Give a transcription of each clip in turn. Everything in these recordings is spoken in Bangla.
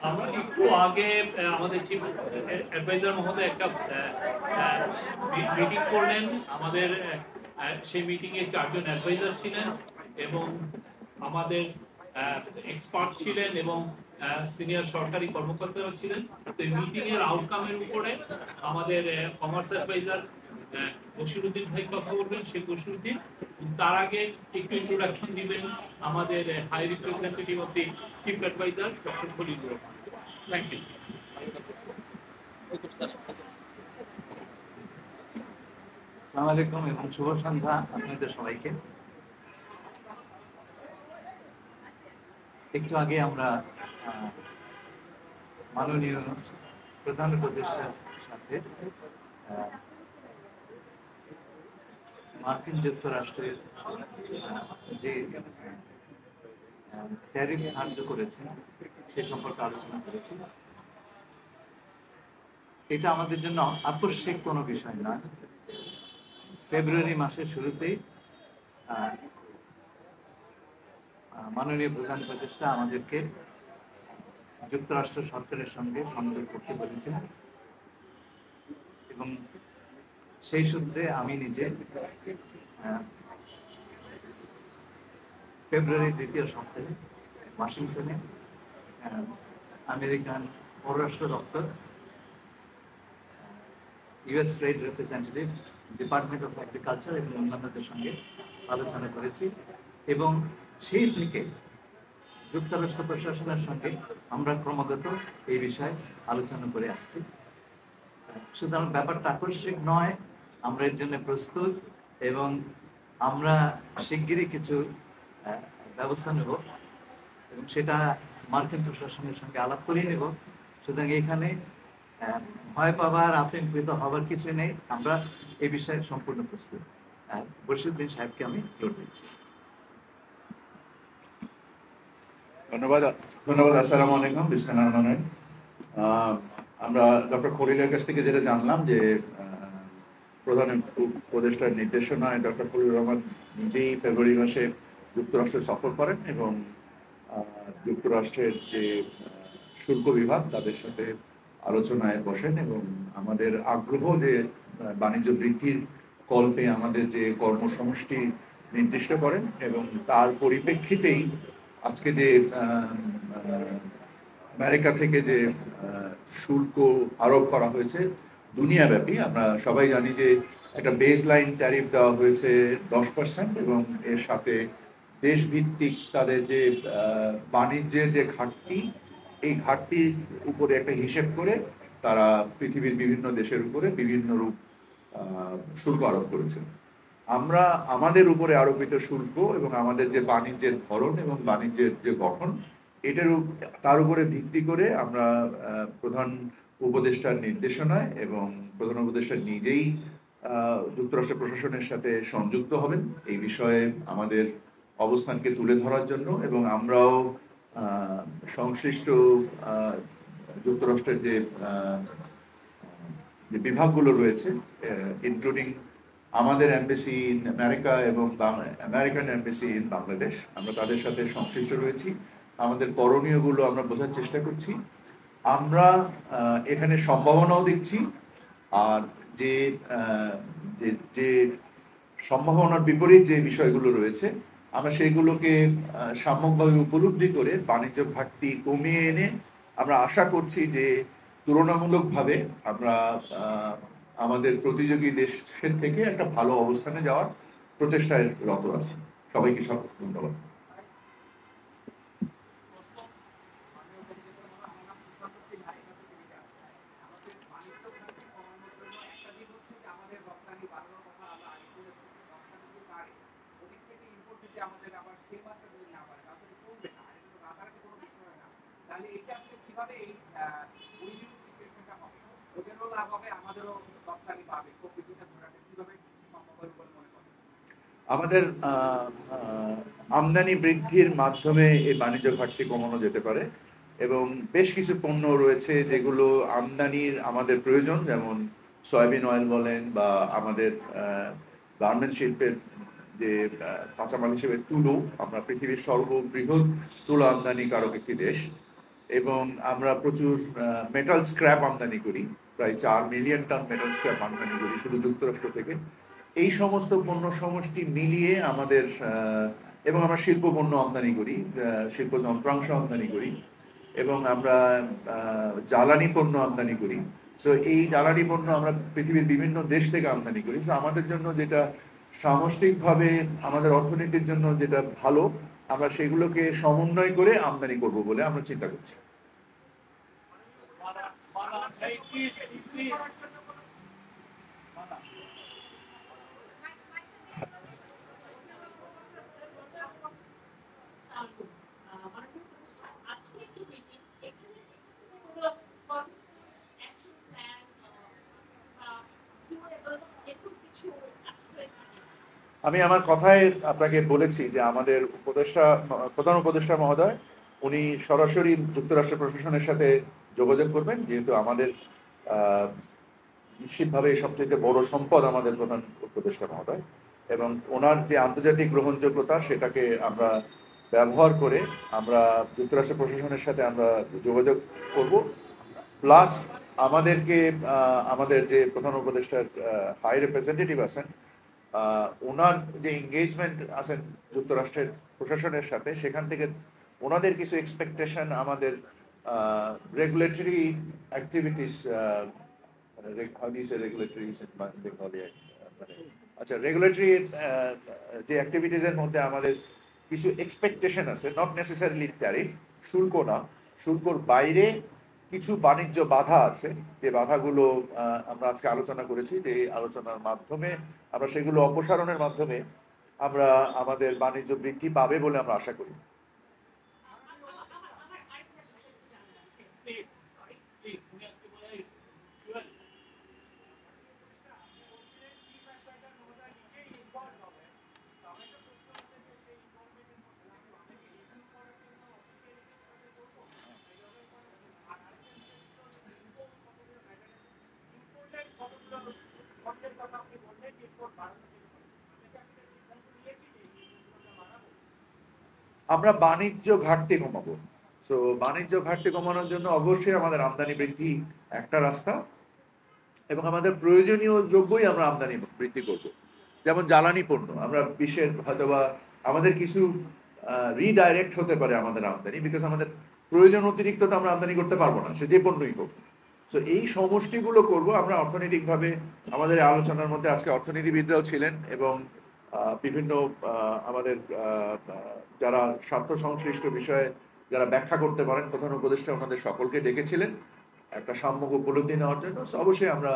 আমরা একটু আগে আমাদের চিফ অ্যাডভাইজার মহোদয় একটা মিটিং করলেন। আমাদের সেই মিটিংয়ে 4 জন অ্যাডভাইজার ছিলেন এবং আমাদের এক্সপার্ট ছিলেন এবং সিনিয়র সরকারি কর্মকর্তারা ছিলেন। তো এই মিটিং এর আউটকামের উপরে আমাদের কমার্স অ্যাডভাইজার বশিরউদ্দিন ভাই কথা বলবেন। সেই বশিরউদ্দিন তার আগে একটু ইন্ট্রোডাকশন দিবেন আমাদের high representative of the chief adviser doctor Khalil. Thank you. আসসালামু আলাইকুম এবং শুভ সন্ধ্যা আপনাদের সবাইকে। একটু আগে আমরা মাননীয় প্রধান উপদেষ্টার সাথে মার্কিন যুক্তরাষ্ট্রের যে ট্যারিফ ধার্য করেছে সে সম্পর্কে আলোচনা করেছি। এটা আমাদের জন্য আকস্মিক কোনো বিষয় না। ফেব্রুয়ারি মাসের শুরুতেই মাননীয় প্রধান উপদেষ্টা আমাদেরকে যুক্তরাষ্ট্র সরকারের সঙ্গে সংযোগ করতে বলেছিলেন এবং সেই সূত্রে আমি নিজে ফেব্রুয়ারির দ্বিতীয় সপ্তাহে ওয়াশিংটনে আমেরিকান পররাষ্ট্র দপ্তর, US trade representative, department of agriculture এবং অন্যান্যদের সঙ্গে আলোচনা করেছি এবং সেই থেকে যুক্তরাষ্ট্র প্রশাসনের সঙ্গে আমরা ক্রমাগত এই বিষয়ে আলোচনা করে আসছি। সুতরাং ব্যাপারটা আকস্মিক নয়, আমরা এর জন্য প্রস্তুত এবং আমরা শিগগিরই কিছু ব্যবস্থা নেব এবং সেটা মার্কিন প্রশাসনের সঙ্গে আলাপ করিয়ে নেব। সুতরাং এখানে ভয় পাবার, আতঙ্কিত হবার কিছু নেই। আমরা এই বিষয়ে সম্পূর্ণ প্রস্তুত। বশিরউদ্দিন সাহেবকে আমি ফ্লোর দিচ্ছি। ধন্যবাদ। আসসালামু আলাইকুম। বিসমিল্লাহির রহমানির রহিম। আমরা ডক্টর খলিলের কাছ থেকে যেটা জানলাম যে প্রধান উপদেষ্টার নির্দেশনায় ডক্টর খলিলুর রহমান নিজেই ফেব্রুয়ারি মাসে যুক্তরাষ্ট্র সফর করেন এবং যুক্তরাষ্ট্রের যে শুল্ক বিভাগ তাদের সাথে আলোচনায় বসেন এবং আমাদের আগ্রহ যে বাণিজ্য বৃদ্ধির কল্পে আমাদের যে কর্মসমষ্টি নির্দিষ্ট করেন এবং তার পরিপ্রেক্ষিতেই আজকে যে আমেরিকা থেকে যে শুল্ক আরোপ করা হয়েছে দুনিয়াব্যাপী, আমরা সবাই জানি যে একটা বেস লাইন ট্যারিফ দেওয়া হয়েছে 10% এবং এর সাথে দেশভিত্তিক তাদের যে বাণিজ্যের যে ঘাটতি, এই ঘাটতির উপরে একটা হিসেব করে তারা পৃথিবীর বিভিন্ন দেশের উপরে বিভিন্ন রূপ শুল্ক আরোপ করেছেন। আমরা আমাদের উপরে আরোপিত শুল্ক এবং আমাদের যে বাণিজ্যের ধরন এবং বাণিজ্যের যে গঠন, তার উপরে ভিত্তি করে আমরা প্রধান উপদেষ্টার নির্দেশনায় এবং প্রধান উপদেষ্টা নিজেই যুক্তরাষ্ট্র প্রশাসনের সাথে সংযুক্ত হবেন এই বিষয়ে আমাদের অবস্থানকে তুলে ধরার জন্য এবং আমরাও সংশ্লিষ্ট যুক্তরাষ্ট্রের যে বিভাগগুলো রয়েছে ইনক্লুডিং আমাদের এমবেসি ইন আমেরিকা এবং আমেরিকান এমবেসি ইন বাংলাদেশ, আমরা তাদের সাথে সংশ্লিষ্ট রয়েছি। আমাদের করণীয়গুলো আমরা বোঝার চেষ্টা করছি। আমরা এখানে সম্ভাবনাও দেখছি, আর যে যে সম্ভাবনার বিপরীত যে বিষয়গুলো রয়েছে আমরা সেইগুলোকে সাম্যকভাবে উপলব্ধি করে বাণিজ্য ঘাটতি কমিয়ে এনে আমরা আশা করছি যে তুলনামূলকভাবে আমরা আমাদের প্রতিযোগী দেশের থেকে একটা ভালো অবস্থানে যাওয়ার প্রচেষ্টায় রত আছি। সবাইকে ধন্যবাদ। আমাদের আমদানি বৃদ্ধির মাধ্যমে এই বাণিজ্য ঘাটতি কমানো যেতে পারে এবং বেশ কিছু পণ্য রয়েছে যেগুলো আমদানির আমাদের প্রয়োজন, যেমন সয়াবিন অয়েল বলেন বা আমাদের গার্মেন্ট শিল্পের যে কাঁচামাল হিসেবে তুলো, আমরা পৃথিবীর সর্ববৃহৎ তুলো আমদানিকারক একটি দেশ এবং আমরা প্রচুর মেটাল স্ক্র্যাপ আমদানি করি, প্রায় 4 মিলিয়ন টন মেটাল স্ক্র্যাপ আমদানি করি শুধু যুক্তরাষ্ট্র থেকে। এই সমস্ত পণ্য সমষ্টি মিলিয়ে আমাদের এবং আমরা শিল্প পণ্য আমদানি করি, শিল্প যন্ত্রাংশ আমদানি করি, এবং আমরা জ্বালানি পণ্য আমদানি করি। সো এই জ্বালানি পণ্য আমরা পৃথিবীর বিভিন্ন দেশ থেকে আমদানি করি। সো আমাদের জন্য যেটা সামষ্টিকভাবে আমাদের অর্থনীতির জন্য যেটা ভালো, আমরা সেগুলোকে সমন্বয় করে আমদানি করব বলে আমরা চিন্তা করছি। আমি আমার কথায় আপনাকে বলেছি যে আমাদের প্রধান উপদেষ্টা মহোদয় উনি সরাসরি যুক্তরাষ্ট্র প্রশাসনের সাথে যোগাযোগ করবেন, যেহেতু আমাদের নিশ্চিতভাবে সবচেয়ে বড় সম্পদ আমাদের প্রধান উপদেষ্টা মহোদয়, এবং ওনার যে আন্তর্জাতিক গ্রহণযোগ্যতা সেটাকে আমরা ব্যবহার করে আমরা যুক্তরাষ্ট্র প্রশাসনের সাথে আমরা যোগাযোগ করব। প্লাস আমাদেরকে আমাদের যে প্রধান উপদেষ্টার হাই রিপ্রেজেন্টেটিভ আছেন, ওনার যে এঙ্গেজমেন্ট আছেন যুক্তরাষ্ট্রের প্রশাসনের সাথে, সেখান থেকে ওনাদের কিছু এক্সপেকটেশন আমাদের রেগুলেটরি অ্যাক্টিভিটিস, আচ্ছা, রেগুলেটরি যে অ্যাক্টিভিটিসের মধ্যে আমাদের কিছু এক্সপেকটেশন আছে, নট নেসেসারিলি ট্যারিফ, শুল্ক না, শুল্কর বাইরে কিছু বাণিজ্য বাধা আছে, যে বাধাগুলো আমরা আজকে আলোচনা করেছি, যে আলোচনার মাধ্যমে আমরা সেগুলো অপসারণের মাধ্যমে আমরা আমাদের বাণিজ্য বৃদ্ধি পাবে বলে আমরা আশা করি। আমরা বাণিজ্য ঘাটতি কমাবো। সো বাণিজ্য ঘাটতি কমানোর জন্য অবশ্যই আমাদের আমদানি বৃদ্ধি একটা রাস্তা, এবং আমাদের প্রয়োজনীয় দ্রব্যই আমরা আমদানি বৃদ্ধি করব। যেমন জ্বালানি পণ্য, আমরা বিশ্বের হয়তোবা আমাদের কিছু রিডাইরেক্ট হতে পারে আমাদের আমদানি, বিকজ আমাদের প্রয়োজন অতিরিক্ত তো আমরা আমদানি করতে পারবো না, সে যে পণ্যই হোক। সো এই সমষ্টিগুলো করব আমরা অর্থনৈতিকভাবে। আমাদের আলোচনার মধ্যে আজকে অর্থনীতিবিদরাও ছিলেন, এবং বিভিন্ন আমাদের যারা স্বার্থ সংশ্লিষ্ট বিষয়ে যারা ব্যাখ্যা করতে পারেন, প্রধান উপদেষ্টা ওনাদের সকলকে ডেকেছিলেন একটা সাম্যক উপলব্ধি নেওয়ার জন্য। অবশ্যই আমরা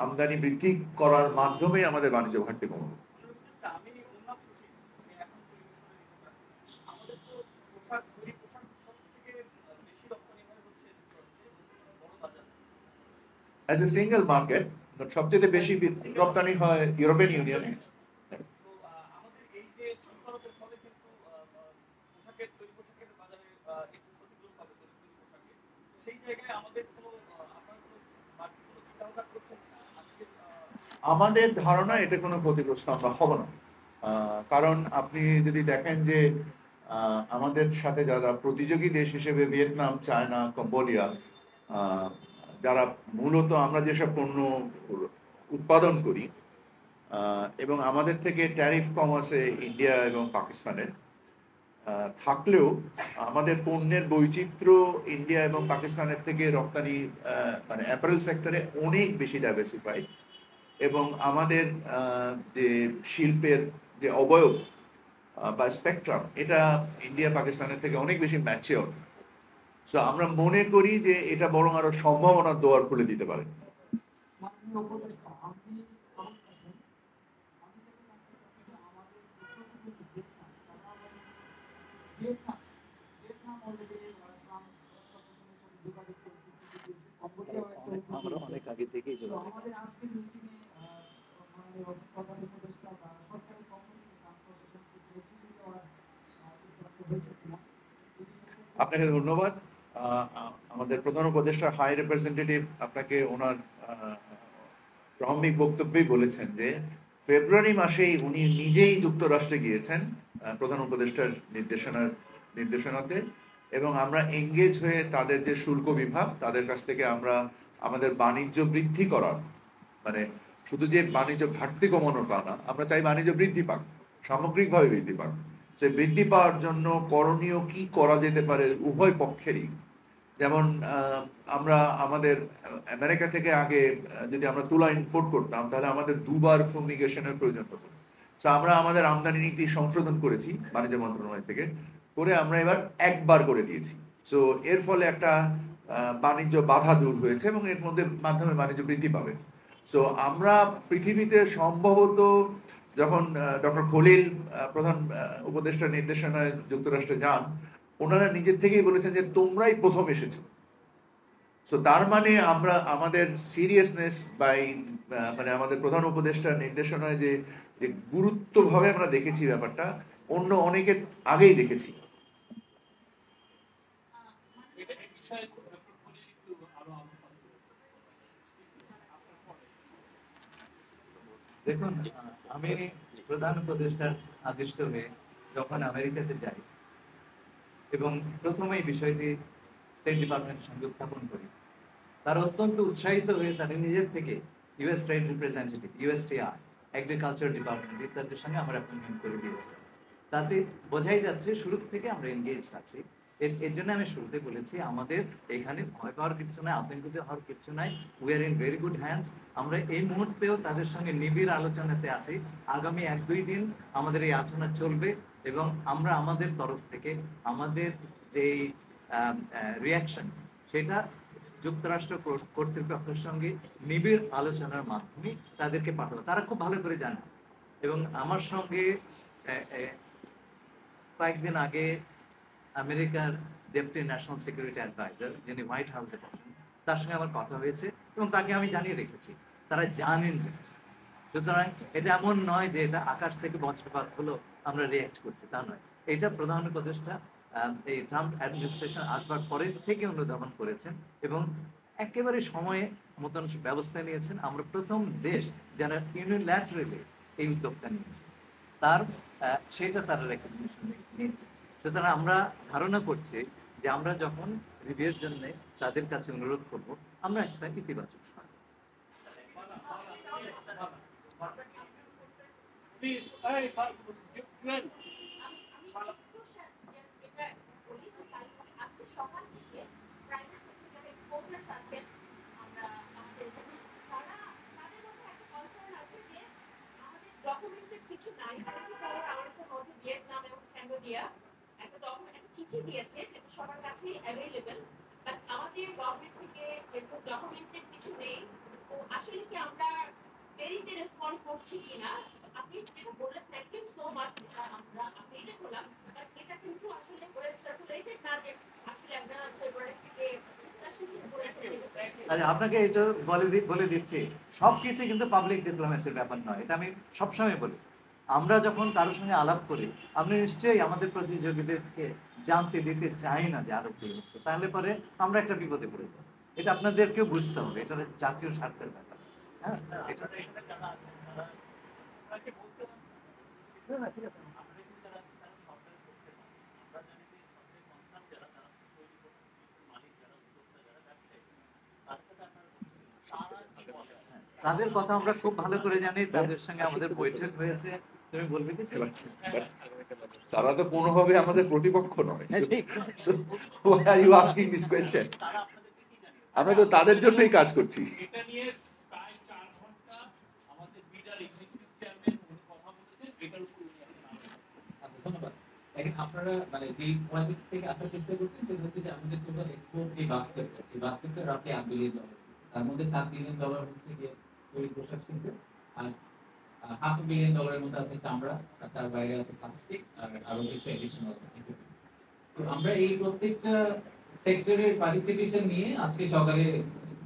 আমদানি বৃদ্ধি করার মাধ্যমে আমাদের বাণিজ্য ঘাটতি কমাবো। অ্যাজ এ সিঙ্গেল মার্কেট সবচেয়ে বেশি রপ্তানি হয় ইউরোপিয়ান ইউনিয়নে। আমাদের ধারণা এটা কোনো ক্ষতিগ্রস্ত আমরা হব না, কারণ আপনি যদি দেখেন যে আমাদের সাথে যারা প্রতিযোগী দেশ হিসেবে ভিয়েতনাম, চায়না, কম্বোডিয়া, যারা মূলত আমরা যেসব পণ্য উৎপাদন করি, এবং আমাদের থেকে ট্যারিফ কম আছে ইন্ডিয়া এবং পাকিস্তানের, থাকলেও আমাদের পণ্যের বৈচিত্র্য ইন্ডিয়া এবং পাকিস্তানের থেকে রপ্তানি মানে অ্যাপারেল সেক্টরে অনেক বেশি ডাইভার্সিফাইড, এবং আমাদের যে শিল্পের যে অবয়ব বা স্পেকট্রাম, এটা ইন্ডিয়া পাকিস্তানের থেকে অনেক বেশি ম্যাচিওর। সো আমরা মনে করি যে এটা বরং আরো সম্ভাবনার দোয়ার খুলে দিতে পারে। আমরা অনেক আগে থেকেই আপনাকে ধন্যবাদ। আমাদের প্রধান উপদেষ্টা হাই রিপ্রেজেন্টেটিভ আপনাকে ওনার প্রারম্ভিক বক্তব্যেই বলেছেন যে ফেব্রুয়ারি মাসেই উনি নিজেই যুক্তরাষ্ট্রে গিয়েছেন প্রধান উপদেষ্টার নির্দেশনাতে, এবং আমরা এঙ্গেজ হয়ে তাদের যে শুল্ক বিভাগ তাদের কাছ থেকে আমরা আমাদের বাণিজ্য বৃদ্ধি করার, মানে শুধু যে বাণিজ্য ঘাটতি কমানোর তা না, আমরা চাই বাণিজ্য বৃদ্ধি পাক, সামগ্রিকভাবে বৃদ্ধি পাক। সে বৃদ্ধি পাওয়ার জন্য করণীয় কি করা যেতে পারে উভয় পক্ষেরই। যেমন আমরা আমাদের আমেরিকা থেকে আগে যদি আমরা তুলা ইম্পোর্ট করতাম তাহলে আমাদের দুবার ফুমিগেশনের প্রয়োজন হতো। তো আমরা আমাদের আমদানি নীতি সংশোধন করেছি বাণিজ্য মন্ত্রণালয় থেকে, করে আমরা এবার একবার করে দিয়েছি। সো এর ফলে একটা বাণিজ্য বাধা দূর হয়েছে এবং এর মধ্যে মাধ্যমে বাণিজ্য বৃদ্ধি পাবে। সো আমরা পৃথিবীতে সম্ভবত যখন ডক্টর খলিল প্রধান উপদেষ্টা নির্দেশনায় যুক্তরাষ্ট্রে যান, ওনারা নিজের থেকেই বলেছেন যে তোমরাই প্রথম এসেছো। সো তার মানে আমরা আমাদের সিরিয়াসনেস বাই মানে আমাদের প্রধান উপদেষ্টার নির্দেশনায় যে যে গুরুত্বভাবে আমরা দেখেছি ব্যাপারটা, অন্য অনেকে আগেই দেখেছি। দেখুন, আমি প্রধান উপদেষ্টার আদিষ্ট হয়ে যখন আমেরিকাতে যাই এবং প্রথমেই বিষয়টি স্টেট ডিপার্টমেন্টের সঙ্গে উত্থাপন করি, তারা অত্যন্ত উৎসাহিত হয়ে তারা নিজের থেকে US trade representative, USTR, agriculture department ইত্যাদির সঙ্গে আমরা অ্যাপয়েন্টমেন্ট করে দিয়েছি। তাতে বোঝাই যাচ্ছে শুরু থেকে আমরা এনগেজ আছি। এর জন্য আমি শুরুতে বলেছি আমাদের এখানে ভয় পাওয়ার কিছু নাই, আতঙ্কিত হওয়ার কিছু নাই। We are in very good hands. আমরা এই মুহূর্তেও তাদের সঙ্গে নিবিড় আলোচনাতে আছি। আগামী 1-2 দিন আমাদের এই আলোচনা চলবে এবং আমরা আমাদের তরফ থেকে আমাদের যেই রিয়াকশন সেটা যুক্তরাষ্ট্র কর্তৃপক্ষের সঙ্গে নিবিড় আলোচনার মাধ্যমে তাদেরকে পাঠাবো। তারা খুব ভালো করে জানে এবং আমার সঙ্গে কয়েকদিন আগে আমেরিকার ডেপুটি ন্যাশনাল সিকিউরিটি অ্যাডভাইজার, যিনি হোয়াইট হাউসে বসেন, তার সঙ্গে আমার কথা হয়েছে এবং তাকে আমি জানিয়ে রেখেছি। তারা জানেন যে, সুতরাং এটা এমন নয় যে এটা আকাশ থেকে বজ্রপাত হলো আমরা রিয়াক্ট করছি, তা নয়। এটা প্রধান উপদেষ্টা এই ট্রাম্প অ্যাডমিনিস্ট্রেশন আসবার পরের থেকে অনুধাবন করেছেন এবং একেবারে সময়ে মতন ব্যবস্থা নিয়েছেন। আমরা প্রথম দেশ যারা ইউনিল্যাটারালি এই উদ্যোগটা নিয়েছে, তার সেটা তারা রেকগনিশন নিয়েছে। সুতরাং আমরা ধারণা করছি যে আমরা যখন রিভিউর জন্য তাদের কাছে অনুরোধ করব, আমরা একটা ইতিবাচক কিছু নাই, ভিয়েতনাম এবং ক্যাম্বোডিয়া একটা ডকুমেন্ট, একটা চিঠি দিয়েছে যেটা সবার কাছেই অ্যাভেলেবল, বাট আমাদের গভর্নমেন্ট থেকে এরকম ডকুমেন্টেড কিছু নেই। তো আসলে কি আমরা দেরিতে রেসপন্ড করছি কিনা, আপনি যেটা বললেন থ্যাংক ইউ সো মাচ, আমরা আপনি করলাম, বাট এটা কিন্তু আসলে ওয়েল সার্কুলেটেড না যে আসলে আমরা ফেব্রুয়ারি থেকে আপনাকে এটা বলে দিচ্ছি, সবকিছু কিন্তু পাবলিক ডিপ্লোমেসির ব্যাপার নয়। এটা আমি সবসময় বলি, আমরা যখন কারোর সঙ্গে আলাপ করি, আমরা নিশ্চয়ই আমাদের প্রতিযোগীদেরকে জানতে দিতে চাই না যে আরো কি হচ্ছে, তাহলে পরে আমরা একটা বিপদে পড়ে যাই। এটা আপনাদেরকেও বুঝতে হবে, এটা জাতীয় স্বার্থের ব্যাপার। হ্যাঁ, এটা ঠিক আছে। তাদের কথা আমরা খুব ভালো করে জানি, তাদের সঙ্গে আমাদের বৈঠক হয়েছে। তুমি বলবে কি? তারা তো কোনোভাবে আমাদের প্রতিপক্ষ নয়। আমরা তো তাদের জন্যই কাজ করছি। এটা নিয়ে প্রায় 4 ঘন্টা আমাদের বিডার এক্সিকিউটিভ চেয়ারম্যান উনি কথা বলেছেন, এটার উপর উনি আচ্ছা, ধন্যবাদ। দেখেন আপনারা মানে যে পয়েন্ট থেকে আসার চেষ্টা করছেন সেটা হচ্ছে যে আমাদের টোটাল এক্সপোর্ট যে বাস্কেটটা, সেই বাস্কেটটা রাফলি $8 বিলিয়ন। তার মধ্যে $7 বিলিয়ন হচ্ছে গিয়ে তৈরি পোশাক শিল্প, আর $500 বিলিয়ন মতো আছে চামড়া, আর তার বাইরে আছে প্লাস্টিক, আর আরো কিছু এডিশনাল। তো আমরা এই প্রত্যেকটা সেক্টরের পার্টিসিপেশন নিয়ে আজকে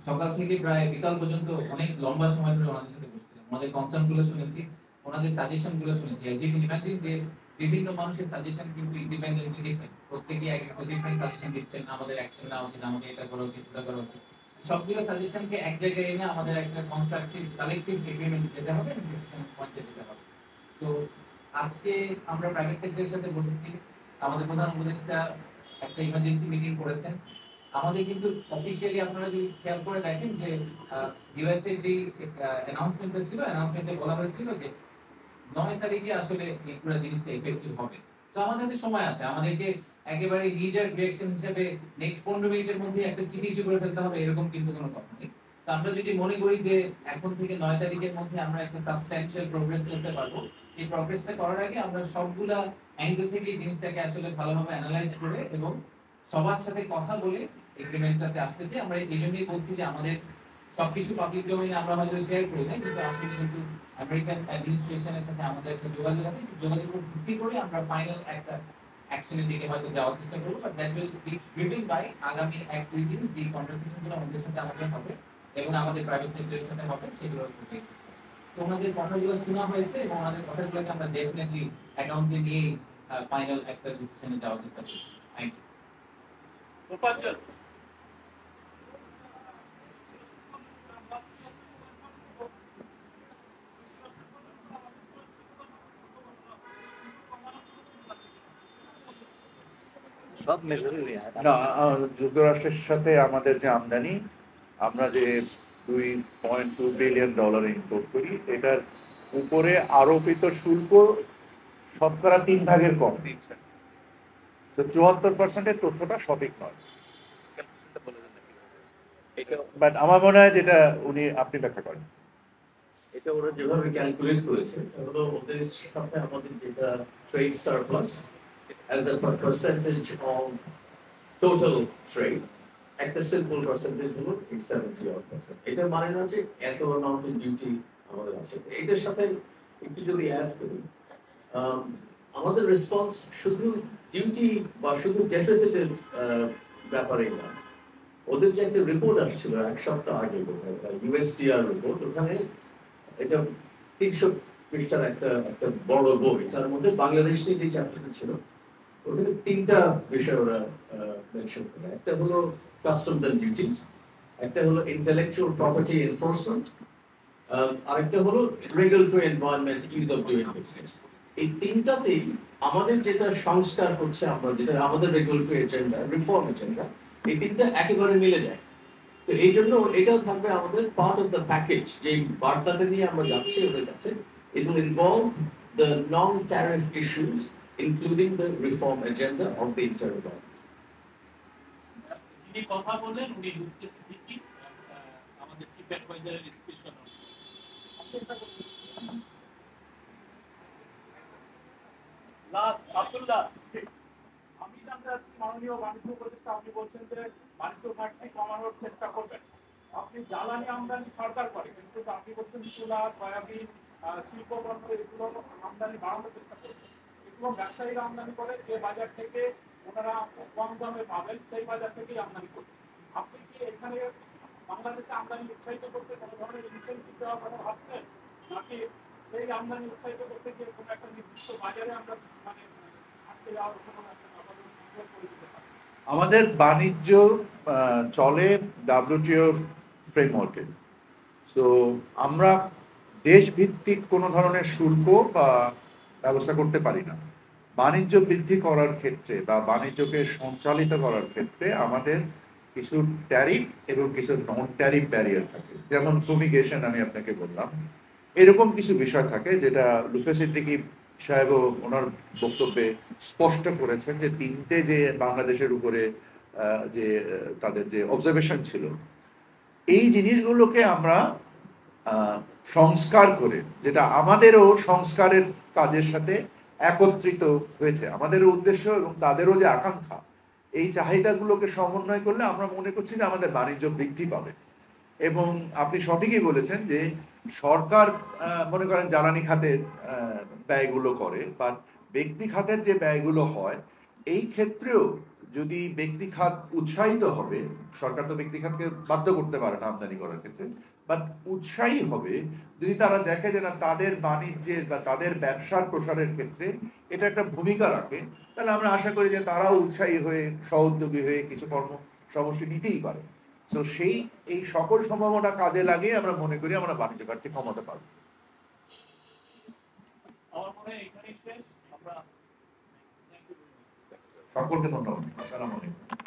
সকাল থেকে প্রায় বিকাল পর্যন্ত অনেক লম্বা সময় ধরে ওনাদের সাথে বসছিলাম, ওনাদের কনসার্ন গুলো শুনেছি, ওনাদের সাজেশন গুলো শুনেছি। as you can imagine যে বিভিন্ন মানুষের সাজেশন কিন্তু ইন্ডিপেন্ডেন্টলি ডিফারেন্ট, প্রত্যেকে এক একটা ডিফারেন্ট সাজেশন দিচ্ছেন, আমাদের অ্যাকশন নেওয়া উচিত, আমাদের এটা করা উচিত, ওটা করা উচিত। সবগুলো সাজেশনকে এক জায়গায় এনে আমাদের একটা কনস্ট্রাকটিভ কালেকটিভ এগ্রিমেন্ট যেতে হবে, ডিসিশন পয়েন্টে যেতে হবে। তো আজকে আমরা প্রাইভেট সেক্টরের সাথে বসেছি, আমাদের প্রধান উপদেষ্টা একটা ইমার্জেন্সি মিটিং করেছেন। আমাদের কিন্তু অফিসিয়ালি আপনারা যদি খেয়াল করে দেখেন যে ইউএসএ যে অ্যানাউন্সমেন্টটা ছিল, অ্যানাউন্সমেন্টে বলা হয়েছিল যে 9 তারিখে আসলে এই পুরো জিনিসটা এফেক্টিভ হবে। তো আমাদের হাতে সময় আছে, আমাদেরকে একেবারে নিজার রিঅ্যাকশন হিসেবে নেক্সট 15 মিনিটের মধ্যে একটা চিঠি ইস্যু করে ফেলতে হবে এরকম কিন্তু কোনো কথা নেই। তো আমরা যদি মনে করি যে এখন থেকে 9 তারিখের মধ্যে আমরা একটা সাবস্ট্যানশিয়াল প্রোগ্রেস করতে পারবো, সেই প্রোগ্রেসটা করার আগে আমরা সবগুলা অ্যাঙ্গেল থেকে জিনিসটাকে আসলে ভালোভাবে অ্যানালাইজ করে এবং সবার সাথে কথা বলে এগ্রিমেন্টটাতে আসতে চাই। আমরা এই জন্যই বলছি যে আমাদের সবকিছু পাবলিক ডোমেইনে আমরা হয়তো শেয়ার করি না, কিন্তু আসলে কিন্তু আমেরিকান অ্যাডমিনিস্ট্রেশনের সাথে আমাদের একটা যোগাযোগ আছে, যোগাযোগের উপর ভিত্তি করে আমরা ফাইনাল একটা অ্যাকশনের দিকে হয়তো যাওয়ার চেষ্টা করবো। But that will be driven by আগামী 1-2 দিন যে কনভারসেশনগুলো আমাদের সাথে আমাদের হবে এবং আমাদের প্রাইভেট সেক্টরের সাথে হবে সেগুলোর উপর বেসিস। তো ওনাদের কথাগুলো শোনা হয়েছে এবং ওনাদের কথাগুলোকে আমরা ডেফিনেটলি অ্যাকাউন্টে নিয়ে ফাইনাল একটা ডিসিশনে যাওয়ার চেষ্টা করব। Thank you. উপাচার্য সব মেজারই না, যুক্তরাষ্ট্রের সাথে আমাদের যে আমদানি, আমরা যে $2.2 বিলিয়ন ইম্পোর্ট করি, এটার উপরে আরোপিত শুল্ক শতকরা 3 ভাগের কম। তো 74%-এর তথ্যটা সঠিক নয়, বাট আমার মনে হয় যেটা আপনি ব্যাখ্যা করেন। এটা ওরা যেভাবে ক্যালকুলেট করেছে সেগুলো ওদের সাথে আমাদের যেটা trade surplus as a percentage of total trade, একটা সিম্পল পার্সেন্টেজ হলো 70%। এটা মানে না যে এত অ্যামাউন্টের ডিউটি আমাদের আছে। এটার সাথে একটু যদি অ্যাড করি, আমাদের রেসপন্স শুধু ডিউটি বা শুধু ডেফিসিটের ব্যাপারে না। ওদের যে একটা রিপোর্ট আসছিল 1 সপ্তাহ আগে, ইউএসটিআর রিপোর্ট, ওখানে এটা 300 পৃষ্ঠার একটা বড় বই, তার মধ্যে বাংলাদেশ নিয়ে যে চ্যাপ্টারটা ছিল ওখানে 3টা বিষয় ওরা মেনশন করে। একটা হলো কাস্টমস এন্ড ডিউটিস, একটা হলো ইন্টেলেকচুয়াল প্রপার্টি এনফোর্সমেন্ট, আরেকটা হলো regulatory environment, is of doing business. এই 3টাতেই আমাদের যেটা সংস্কার করছে, আমরা যেটা আমাদের রেগুলেটরি এজেন্ডা, রিফর্ম এজেন্ডা, এই 3টা একেবারে মিলে যায়। তো এই জন্য এটাও থাকবে আমাদের পার্ট অফ দ্য প্যাকেজ, যে বার্তাটা নিয়ে আমরা যাচ্ছি ওদের কাছে। It will involve the non tariff issues including the reform agenda of the interim government. যিনি কথা বলেন উনি লুকে সিদ্দিকী, আমাদের চিফ অ্যাডভাইজারের স্পেশাল। লাস্ট আব্দুল্লাহ, আমি জানতে চাচ্ছি মাননীয় বাণিজ্য উপদেষ্টা, আপনি বলছেন যে বাণিজ্য ঘাটতি কমানোর চেষ্টা করবেন। আপনি জ্বালানি আমদানি সরকার করে, কিন্তু আপনি বলছেন তুলা, সয়াবিন, শিল্পপণ্য এগুলো আমদানি বাড়ানোর চেষ্টা করবেন। এগুলো ব্যবসায়ীরা আমদানি করে, যে বাজার থেকে ওনারা কম দামে পাবেন সেই বাজার থেকেই আমদানি করবেন। আপনি কি এখানে বাংলাদেশে আমদানি উৎসাহিত করতে কোনো ধরনের ইনসেন্টিভ দেওয়ার কথা ভাবছেন, নাকি এই আমদানি উৎসাহিত করতে গিয়ে কোনো একটা নির্দিষ্ট বাজারে আমরা মানে আটকে যাওয়ার কোনো একটা ব্যাপার করে দিতে পারি? আমাদের বাণিজ্য চলে WTO ফ্রেমওয়ার্কে। সো আমরা দেশভিত্তিক কোনো ধরনের শুল্ক বা ব্যবস্থা করতে পারি না। বাণিজ্য বৃদ্ধি করার ক্ষেত্রে বা বাণিজ্যকে সঞ্চালিত করার ক্ষেত্রে আমাদের কিছু ট্যারিফ এবং কিছু নন ট্যারিফ ব্যারিয়ার থাকে, যেমন ফুমিগেশন আমি আপনাকে বললাম। এরকম কিছু বিষয় থাকে যেটা লুফে সিদ্দিকী সাহেবও ওনার বক্তব্যে স্পষ্ট করেছেন, যে 3টে যে বাংলাদেশের উপরে যে তাদের যে অবজারভেশন ছিল, এই জিনিসগুলোকে আমরা সংস্কার করে, যেটা আমাদেরও সংস্কারের কাজের সাথে একত্রিত হয়েছে, আমাদেরও উদ্দেশ্য এবং তাদেরও যে আকাঙ্ক্ষা, এই চাহিদাগুলোকে সমন্বয় করলে আমরা মনে করছি যে আমাদের বাণিজ্য বৃদ্ধি পাবে। এবং আপনি সঠিকই বলেছেন যে সরকার মনে করেন জ্বালানি খাতের ব্যয়গুলো করে, বা ব্যক্তি খাতের যে ব্যয়গুলো হয়, এই ক্ষেত্রেও যদি ব্যক্তি খাত উৎসাহিত হবে, সরকার তো ব্যক্তি খাতকে বাধ্য করতে পারে না আমদানি করার ক্ষেত্রে, বাট উৎসাহী হবে যদি তারা দেখে যে না তাদের বাণিজ্যের বা তাদের ব্যবসার প্রসারের ক্ষেত্রে এটা একটা ভূমিকা রাখে, তাহলে আমরা আশা করি যে তারাও উৎসাহী হয়ে সহোদ্যোগী হয়ে কিছু কর্মসমষ্টি নিতেই পারে। তো এই সকল সম্ভাবনা কাজে লাগিয়ে আমরা মনে করি আমরা বাণিজ্য ঘাটতি কমাতে পারবো। আমার মনে হয় এখানেই শেষ। আমরা সকলকে ধন্যবাদ। আসসালামু আলাইকুম।